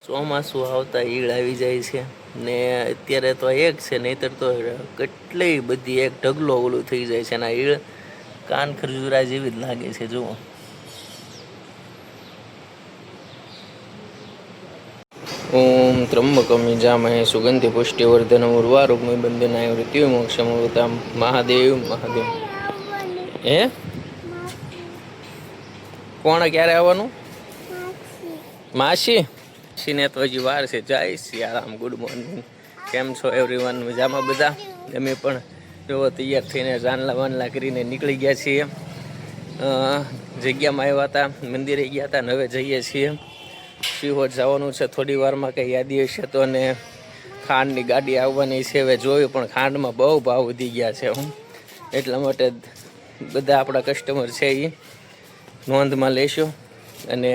ચોમાસું આવતા ઈળ આવી જાય છે ને અત્યારે તો એક છે, નહીતર તો કેટલી બધી એક ઢગલો ઓલું થઈ જાય છે. અને આ ઈળ કાન ખરજુરા જેવી જ લાગે છે. જુઓ, ઓમ ત્રંબકમ યજામહે સુગંધિ પુષ્ટિવર્ધનમ ઉર્વારુકમિ બંધનાય મૃત્યુમોક્ષમૃતામ મહાદેવ મહાદેવ. હે કોણ ક્યારે આવવાનું? માસી ને તો હજી વાર છે. જય સિયારામ, ગુડ મોર્નિંગ. કેમ છો એવરીવન? મજામાં બધા? અમે પણ જો તૈયાર થઈને જાનલા વાનલા કરીને નીકળી ગયા છીએ. જગ્યામાં આવ્યા હતા, મંદિરે ગયા હતા ને હવે જઈએ છીએ સિહોર. જવાનું છે થોડી વારમાં, કંઈ યાદી હશે તો. ને ખાંડની ગાડી આવવાની છે, હવે જોયું પણ ખાંડમાં બહુ ભાવ વધી ગયા છે. એટલા માટે બધા આપણા કસ્ટમર છે એ નોંધમાં લેશો. અને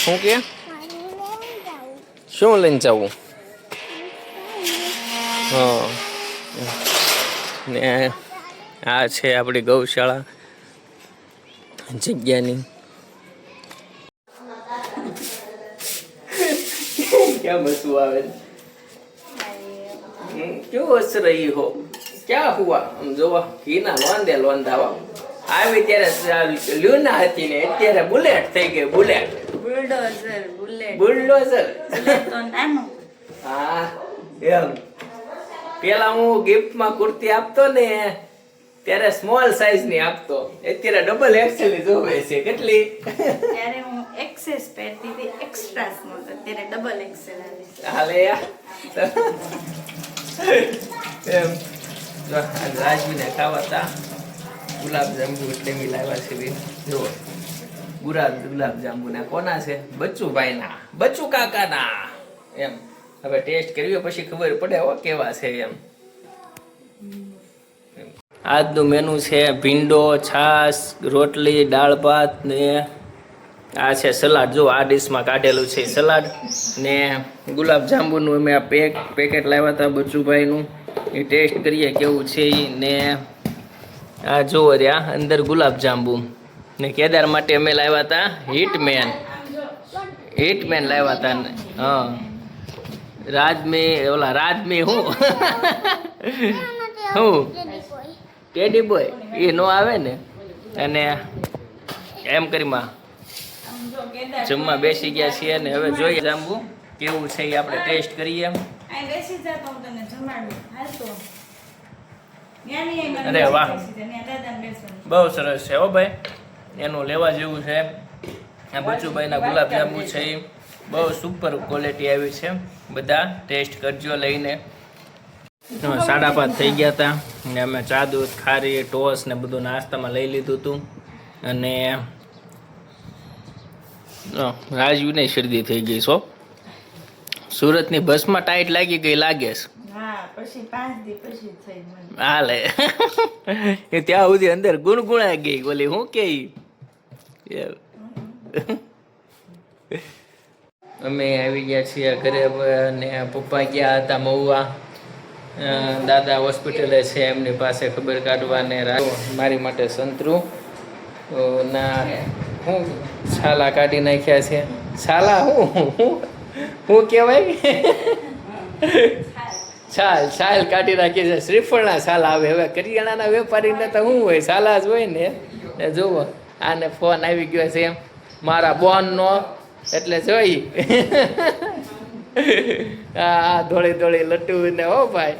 શું કે શું લઈને જવું? હા, ને આ છે આપણી ગૌશાળા જગ્યાની. क्या मसू आवे? क्यों हंस रही हो? क्या हुआ? हम जो कीना लोंदा આવી ત્યારે લ્યુના હતી ને અત્યારે બુલેટ થઈ ગઈ. બુલેટ બુલડોઝર તો નાનું. હા એમ. પેલા હું ગિફ્ટમાં કુર્તી આપતો ને ત્યારે સ્મોલ સાઈઝ ની આપતો, અત્યારે ડબલ એક્સેલ ની જોવે છે. કેટલી? ત્યારે હું એક્સેસ પહેરતી હતી, એક્સ્ટ્રા સ્મોલ. અત્યારે ડબલ એક્સેલ હાલે. એમ રાજવીને ખાવાતા ગુલાબ જાંબુ એટલે મિલાવ્યા છે. જો ગુલાબ જાંબુ ના કોના છે? બચ્ચુભાઈ ના, બચ્ચુ કાકા ના. એમ હવે ટેસ્ટ કર્યો પછી ખબર પડે હો કેવા છે. એમ આજનું મેનુ છે ભીંડો, છાશ, રોટલી, દાળ ભાત ને આ છે સલાડ. જો આ ડીશમાં કાઢેલું છે સલાડ ને ગુલાબ જાંબુનું અમે આ પેકેટ લાવ્યા હતા બચ્ચુભાઈનું. એ ટેસ્ટ કરીએ કેવું છે. ને આ જોવો રહ્યા અંદર ગુલાબ જાંબુ. ને કેદાર માટે અમે લાવ્યા હતા હિટમેન લાવ્યા હતા. હા, રાજમી ઓલા રાજમી હું ટેડી બોય એ નો આવે ને. અને એમ કરીમાં જમવા બેસી ગયા છીએ ને હવે જોઈએ જાંબુ કેવું છે એ આપણે ટેસ્ટ કરીએ. અરે વાહ, બહુ સરસ છે હો ભાઈ. એનું લેવા જેવું છે. આ બચ્ચુભાઈના ગુલાબ જાંબુ છે એ બહુ સુપર ક્વોલિટી આવી છે. બધા ટેસ્ટ કરજો લઈને. 5:30 થઈ ગયા હતા ને અમે ચા દૂધ, ખારી, ટોસ ને બધું નાસ્તામાં લઈ લીધું હતું. અને રાજવીને શરદી થઈ ગઈ છો. સુરતની બસમાં ટાઈટ લાગી ગઈ લાગે છે. હાલે એ ત્યાં સુધી અંદર ગુણગુણા ગઈ. બોલી હું કે અમે આવી ગયા છીએ ઘરે ને પપ્પા ગયા હતા મહુવા. દાદા હોસ્પિટલે છે, એમની પાસે ખબર કાઢવાને. મારી માટે સંતરું ના હું છાલા કાઢી નાખ્યા છે. છાલા હું કહેવાય? છાલ કાઢી નાખી છે. શ્રીફળના છાલ આવે. હવે કરિયાણાના વેપારીને તો શું હોય, છાલા જ હોય ને. જુઓ આને ફોન આવી ગયો છે મારા બોનનો, એટલે જોઈ આ ધોળી લટ્ટુ ને હો ભાઈ.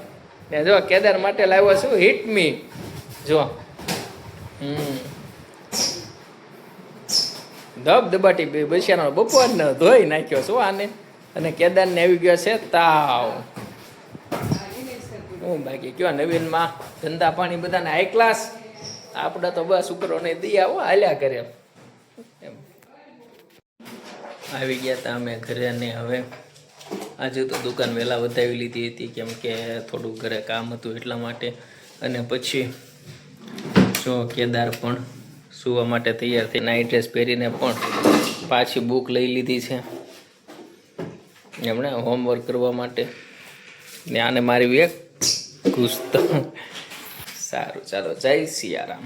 ને જો કેદાર માટે લાવ્યો છું હિટમી. જો ધબધબાટી બસિયાનો બપોરનો ધોઈ નાખ્યો શું આને. અને કેદારને આવી ગયો છે તાવ. હું બાકી કયો નવીનમાં ધંધા પાણી બધાને હાઈ ક્લાસ. આપણે તો બસ ઉપરોને દયા હો હાલ્યા કરે. એમ આવી ગયા હતા અમે ઘરે. ને હવે આજે તો દુકાન વહેલા વધાવી લીધી હતી કેમ કે થોડું ઘરે કામ હતું એટલા માટે. અને પછી જો કેદાર પણ સુવા માટે તૈયાર થઈ નાઇટ ડ્રેસ પહેરીને પણ પાછી બુક લઈ લીધી છે એમણે હોમવર્ક કરવા માટે. ને આને મારી એક ખુશ તો સારું. ચાલો, જય સિયારામ.